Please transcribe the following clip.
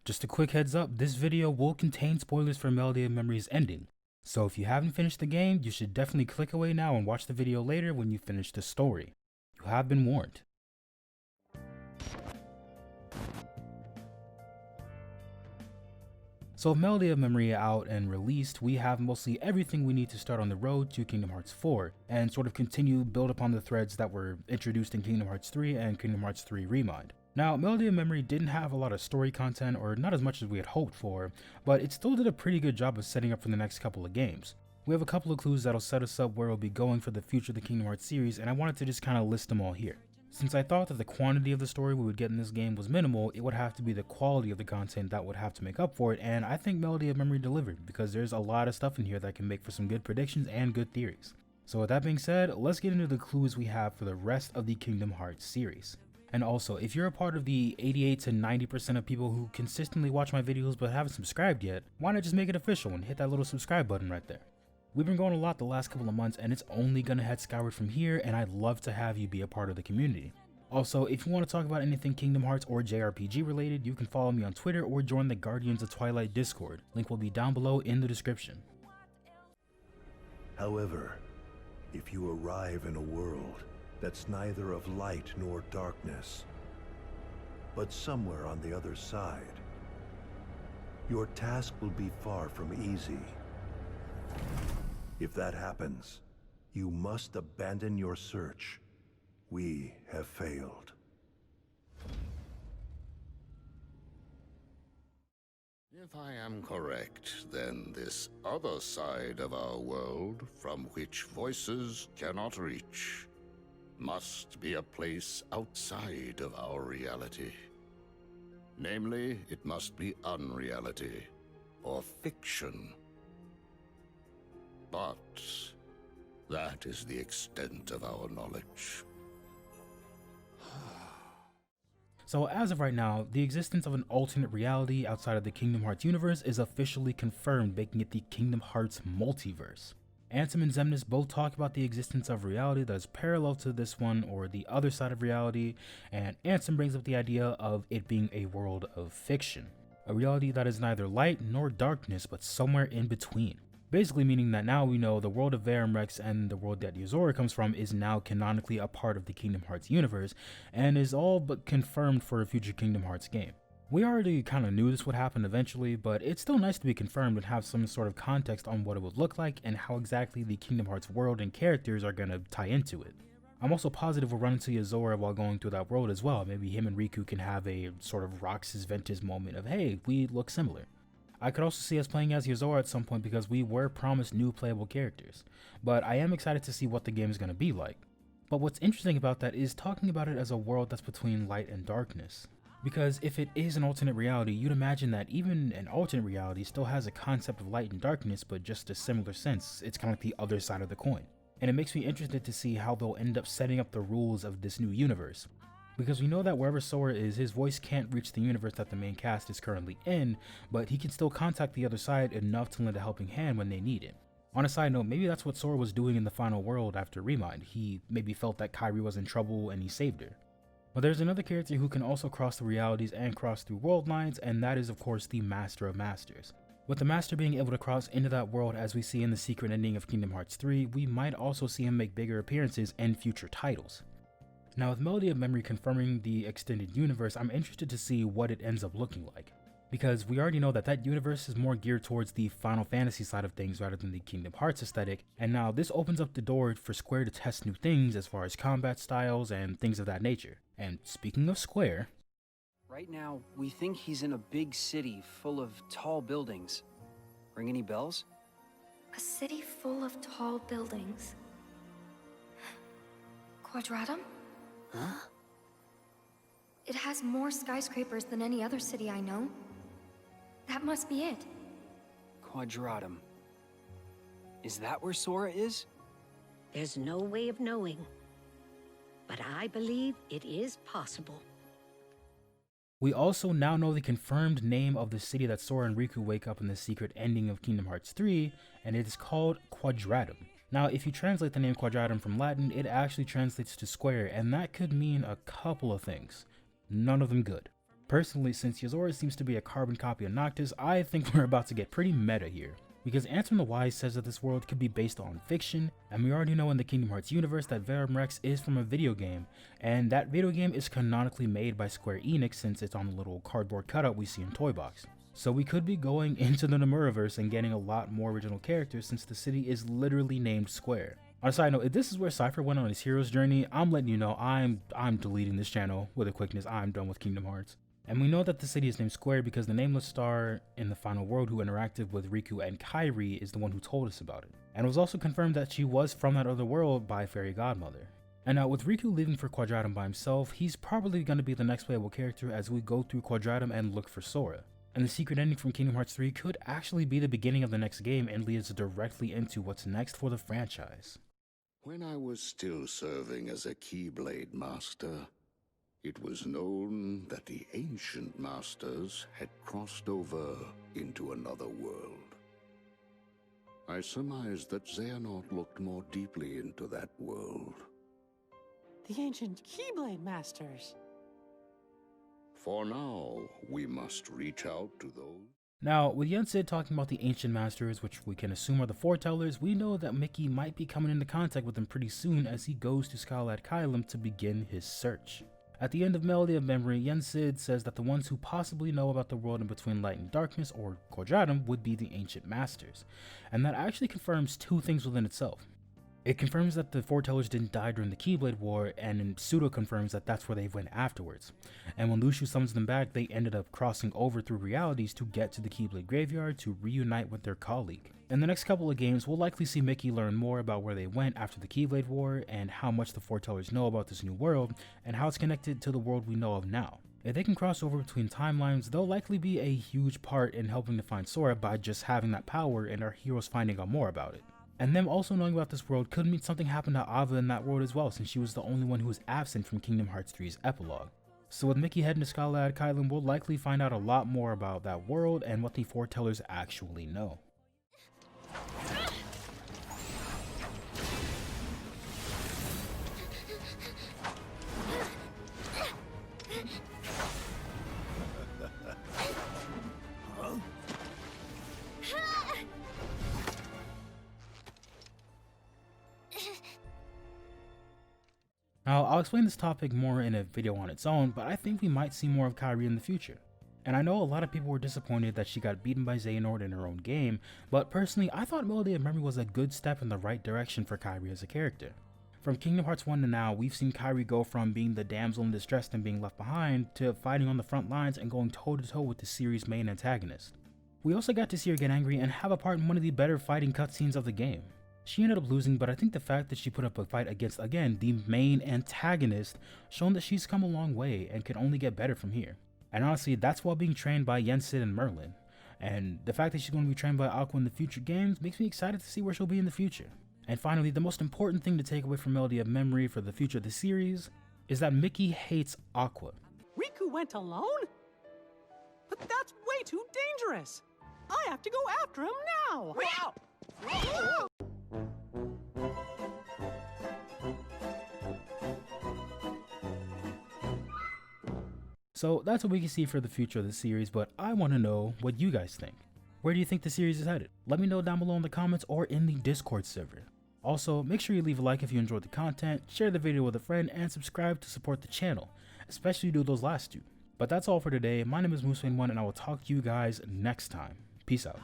Just a quick heads up, this video will contain spoilers for Melody of Memory's ending. So if you haven't finished the game, you should definitely click away now and watch the video later when you finish the story. You have been warned. So with Melody of Memory out and released, we have mostly everything we need to start on the road to Kingdom Hearts 4, and sort of continue build upon the threads that were introduced in Kingdom Hearts 3 and Kingdom Hearts 3 Remind. Now, Melody of Memory didn't have a lot of story content, or not as much as we had hoped for, but it still did a pretty good job of setting up for the next couple of games. We have a couple of clues that'll set us up where we'll be going for the future of the Kingdom Hearts series, and I wanted to just kind of list them all here. Since I thought that the quantity of the story we would get in this game was minimal, it would have to be the quality of the content that would have to make up for it, and I think Melody of Memory delivered, because there's a lot of stuff in here that can make for some good predictions and good theories. So with that being said, let's get into the clues we have for the rest of the Kingdom Hearts series. And also, if you're a part of the 88 to 90% of people who consistently watch my videos but haven't subscribed yet, why not just make it official and hit that little subscribe button right there. We've been going a lot the last couple of months, and it's only gonna head skyward from here, and I'd love to have you be a part of the community. Also, if you want to talk about anything Kingdom Hearts or JRPG related, you can follow me on Twitter or join the Guardians of Twilight Discord. Link will be down below in the description. However, if you arrive in a world that's neither of light nor darkness, but somewhere on the other side, your task will be far from easy. If that happens, you must abandon your search. We have failed. If I am correct, then this other side of our world, from which voices cannot reach, must be a place outside of our reality. Namely, it must be unreality, or fiction. But that is the extent of our knowledge. So as of right now, the existence of an alternate reality outside of the Kingdom Hearts universe is officially confirmed, making it the Kingdom Hearts multiverse. Ansem and Xemnas both talk about the existence of reality that is parallel to this one or the other side of reality, and Ansem brings up the idea of it being a world of fiction. A reality that is neither light nor darkness, but somewhere in between. Basically meaning that now we know the world of Verum Rex and the world that Yozora comes from is now canonically a part of the Kingdom Hearts universe, and is all but confirmed for a future Kingdom Hearts game. We already kind of knew this would happen eventually, but it's still nice to be confirmed and have some sort of context on what it would look like and how exactly the Kingdom Hearts world and characters are going to tie into it. I'm also positive we'll run into Yozora while going through that world as well. Maybe him and Riku can have a sort of Roxas Ventus moment of, hey, we look similar. I could also see us playing as Yozora at some point because we were promised new playable characters, but I am excited to see what the game is going to be like. But what's interesting about that is talking about it as a world that's between light and darkness. Because if it is an alternate reality, you'd imagine that even an alternate reality still has a concept of light and darkness, but just a similar sense. It's kind of like the other side of the coin. And it makes me interested to see how they'll end up setting up the rules of this new universe. Because we know that wherever Sora is, his voice can't reach the universe that the main cast is currently in, but he can still contact the other side enough to lend a helping hand when they need it. On a side note, maybe that's what Sora was doing in the final world after Remind. He maybe felt that Kairi was in trouble and he saved her. But there's another character who can also cross the realities and cross through world lines, and that is of course the Master of Masters. With the Master being able to cross into that world as we see in the secret ending of Kingdom Hearts 3, we might also see him make bigger appearances and future titles. Now with Melody of Memory confirming the extended universe, I'm interested to see what it ends up looking like. Because we already know that that universe is more geared towards the Final Fantasy side of things rather than the Kingdom Hearts aesthetic, and now this opens up the door for Square to test new things as far as combat styles and things of that nature. And speaking of Square... Right now, we think he's in a big city full of tall buildings. Ring any bells? A city full of tall buildings. Quadratum? Huh? It has more skyscrapers than any other city I know. That must be it. Quadratum. Is that where Sora is? There's no way of knowing, but I believe it is possible. We also now know the confirmed name of the city that Sora and Riku wake up in the secret ending of Kingdom Hearts 3, and it is called Quadratum. Now, if you translate the name Quadratum from Latin, it actually translates to square, and that could mean a couple of things. None of them good. Personally, since Yozora seems to be a carbon copy of Noctis, I think we're about to get pretty meta here. Because Anton the Wise says that this world could be based on fiction, and we already know in the Kingdom Hearts universe that Verum Rex is from a video game, and that video game is canonically made by Square Enix since it's on the little cardboard cutout we see in Toy Box. So we could be going into the Nomuraverse and getting a lot more original characters since the city is literally named Square. On a side note, if this is where Cypher went on his hero's journey, I'm letting you know I'm deleting this channel with a quickness. I'm done with Kingdom Hearts. And we know that the city is named Square because the nameless star in the final world who interacted with Riku and Kairi is the one who told us about it. And it was also confirmed that she was from that other world by Fairy Godmother. And now with Riku leaving for Quadratum by himself, he's probably going to be the next playable character as we go through Quadratum and look for Sora. And the secret ending from Kingdom Hearts 3 could actually be the beginning of the next game and lead us directly into what's next for the franchise. When I was still serving as a Keyblade Master, it was known that the ancient masters had crossed over into another world. I surmised that Xehanort looked more deeply into that world. The ancient Keyblade Masters. For now, we must reach out to those. Now, with Yen Sid talking about the Ancient Masters, which we can assume are the Foretellers, we know that Mickey might be coming into contact with them pretty soon as he goes to Skylat Kylum to begin his search. At the end of Melody of Memory, Yen Sid says that the ones who possibly know about the world in between light and darkness, or Quadratum, would be the Ancient Masters. And that actually confirms two things within itself. It confirms that the Foretellers didn't die during the Keyblade War, and pseudo confirms that that's where they went afterwards. And when Luxu summons them back, they ended up crossing over through realities to get to the Keyblade Graveyard to reunite with their colleague. In the next couple of games, we'll likely see Mickey learn more about where they went after the Keyblade War, and how much the Foretellers know about this new world, and how it's connected to the world we know of now. If they can cross over between timelines, they'll likely be a huge part in helping to find Sora by just having that power and our heroes finding out more about it. And them also knowing about this world could mean something happened to Ava in that world as well, since she was the only one who was absent from Kingdom Hearts 3's epilogue. So with Mickey heading to Skylat Kylum, we'll likely find out a lot more about that world and what the Foretellers actually know. Now, I'll explain this topic more in a video on its own, but I think we might see more of Kairi in the future. And I know a lot of people were disappointed that she got beaten by Xehanort in her own game, but personally, I thought Melody of Memory was a good step in the right direction for Kairi as a character. From Kingdom Hearts 1 to now, we've seen Kairi go from being the damsel in distress and being left behind, to fighting on the front lines and going toe to toe with the series' main antagonist. We also got to see her get angry and have a part in one of the better fighting cutscenes of the game. She ended up losing, but I think the fact that she put up a fight against, again, the main antagonist, shown that she's come a long way and can only get better from here. And honestly, that's while being trained by Yen Sid and Merlin. And the fact that she's going to be trained by Aqua in the future games makes me excited to see where she'll be in the future. And finally, the most important thing to take away from Melody of Memory for the future of the series is that Mickey hates Aqua. Riku went alone? But that's way too dangerous. I have to go after him now. Wow. So that's what we can see for the future of the series, but I want to know what you guys think. Where do you think the series is headed? Let me know down below in the comments or in the Discord server. Also, make sure you leave a like if you enjoyed the content, share the video with a friend, and subscribe to support the channel, especially do those last two. But that's all for today. My name is Moosewayne1, and I will talk to you guys next time. Peace out.